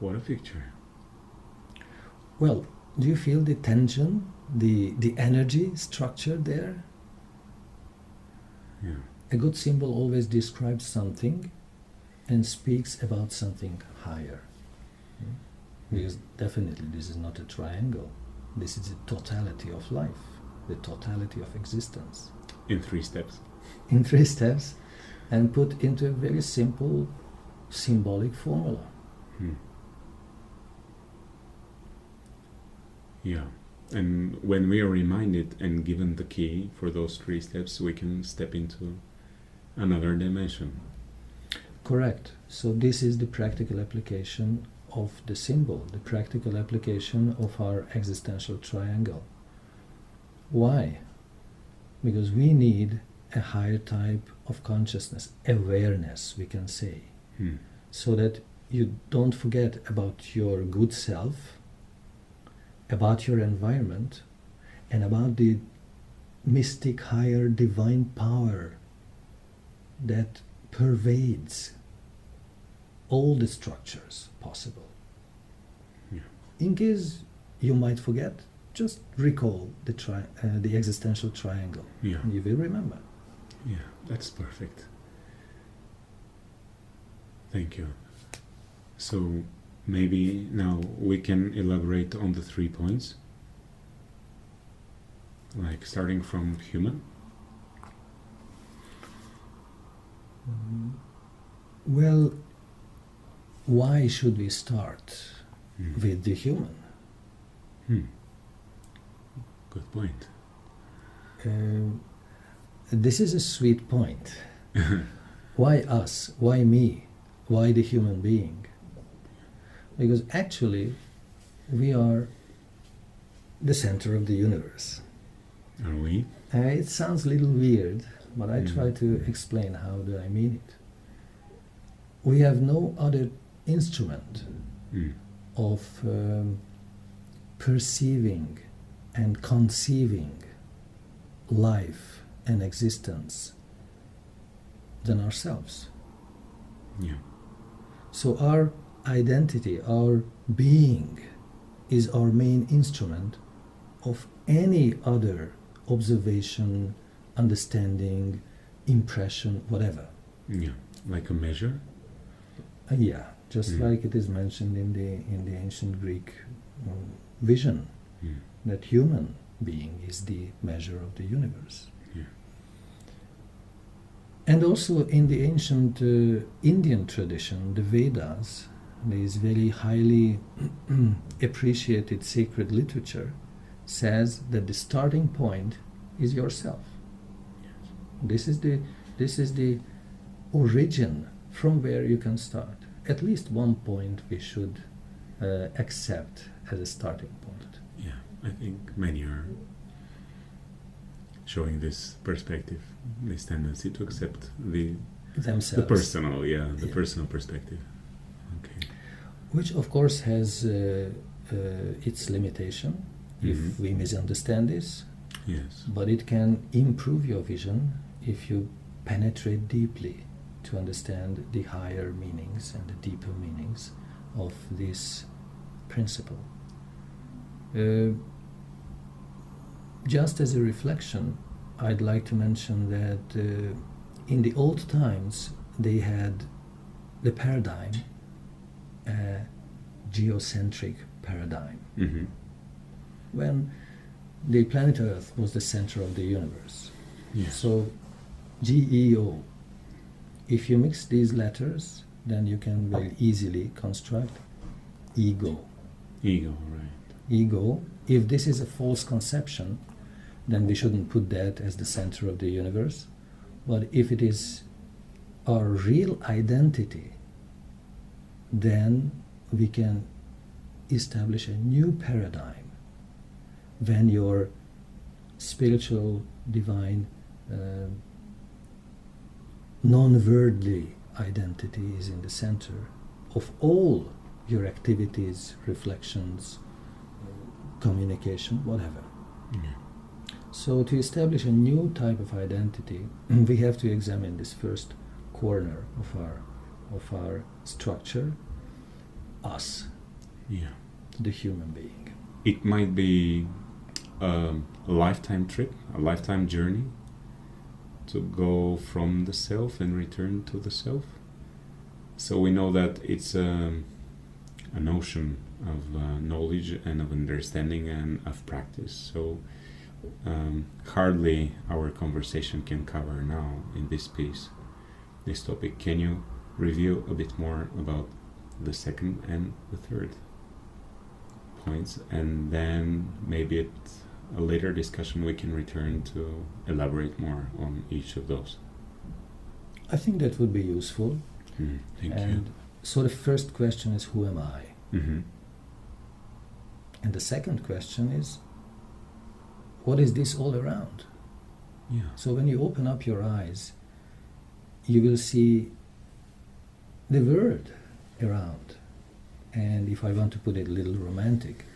What a picture. Well, do you feel the tension, the energy structure there? Yeah. A good symbol always describes something and speaks about something higher. Because definitely this is not a triangle. This is the totality of life, the totality of existence. In 3 steps. In 3 steps, and put into a very simple symbolic formula. Yeah. And when we are reminded and given the key for those 3 steps, we can step into another dimension. Correct. So this is the practical application of the symbol, the practical application of our existential triangle. Why? Because we need a higher type of consciousness, awareness, we can say, so that you don't forget about your good self, about your environment, and about the mystic, higher, divine power that pervades all the structures possible. Yeah. In case you might forget, just recall the existential triangle. Yeah. And you will remember. Yeah, that's perfect. Thank you. So maybe now we can elaborate on the 3 points, like starting from human. Well, why should we start with the human? Good point. This is a sweet point. Why us? Why me? Why the human being? Because actually we are the center of the universe. Are we? It sounds a little weird, but I try to explain how do I mean it. We have no other instrument of perceiving and conceiving life and existence than ourselves. Yeah. So our identity, our being, is our main instrument of any other observation, understanding, impression, whatever. Yeah. Like a measure? Yeah, just like it is mentioned in the ancient Greek vision, that human being is the measure of the universe. Yeah. And also in the ancient Indian tradition, the Vedas, there is very highly appreciated sacred literature, says that the starting point is yourself. Yes. This is the origin from where you can start. At least one point we should accept as a starting point. Yeah, I think many are showing this perspective, this tendency to accept themselves. The personal, personal perspective. Okay. Which of course has its limitation if we misunderstand this. Yes. But it can improve your vision if you penetrate deeply to understand the higher meanings and the deeper meanings of this principle. Just as a reflection, I'd like to mention that in the old times they had the paradigm, a geocentric paradigm, when the planet Earth was the center of the universe. Yes. So GEO, if you mix these letters, then you can very easily construct ego. Ego, right. Ego, if this is a false conception, then we shouldn't put that as the center of the universe. But if it is our real identity, then we can establish a new paradigm when your spiritual, divine, non-worldly identity is in the center of all your activities, reflections, communication, whatever. Yeah. So to establish a new type of identity, we have to examine this first corner of our structure, us, Yeah. the human being. It might be a lifetime trip, a lifetime journey to go from the self and return to the self. So we know that it's an ocean of knowledge and of understanding and of practice. So hardly our conversation can cover now in this piece this topic. Can you review a bit more about the second and the third points, and then maybe at a later discussion we can return to elaborate more on each of those? I think that would be useful. Thank and you. So the first question is, who am I? Mm-hmm. And the second question is, what is this all around? Yeah. So when you open up your eyes, you will see the world around. And if I want to put it a little romantic,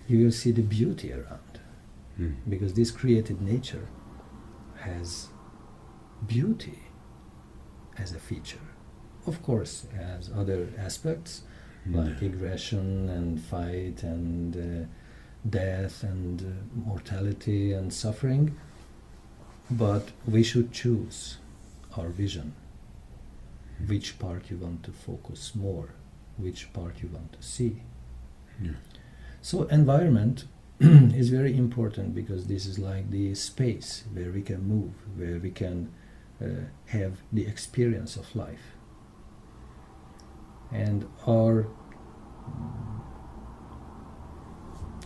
you will see the beauty around. Because this created nature has beauty as a feature. Of course, it has other aspects like aggression and fight and death and mortality and suffering, but we should choose our vision, which part you want to focus more, which part you want to see. Yeah. So environment is very important, because this is like the space where we can move, where we can have the experience of life. And our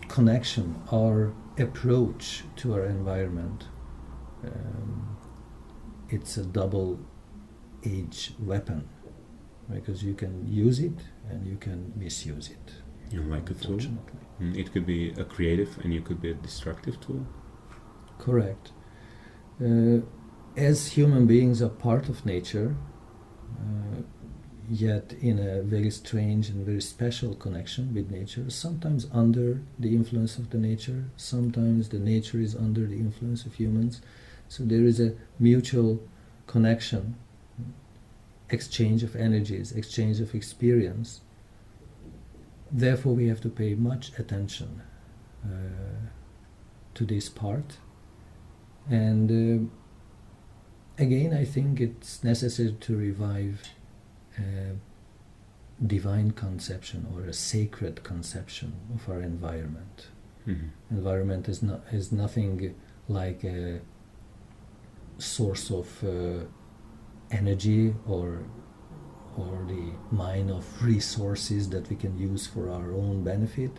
connection, our approach to our environment, it's a double-edged weapon, because you can use it and you can misuse it. You know, like a tool. Unfortunately. It could be a creative and you could be a destructive tool. Correct. As human beings are part of nature, yet in a very strange and very special connection with nature, sometimes under the influence of the nature, sometimes the nature is under the influence of humans. So there is a mutual connection, exchange of energies, exchange of experience. Therefore, we have to pay much attention to this part. And again, I think it's necessary to revive a divine conception or a sacred conception of our environment. Environment is nothing like a source of energy or the mine of resources that we can use for our own benefit,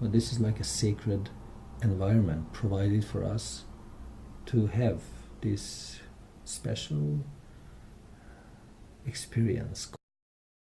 but this is like a sacred environment provided for us to have this special experience.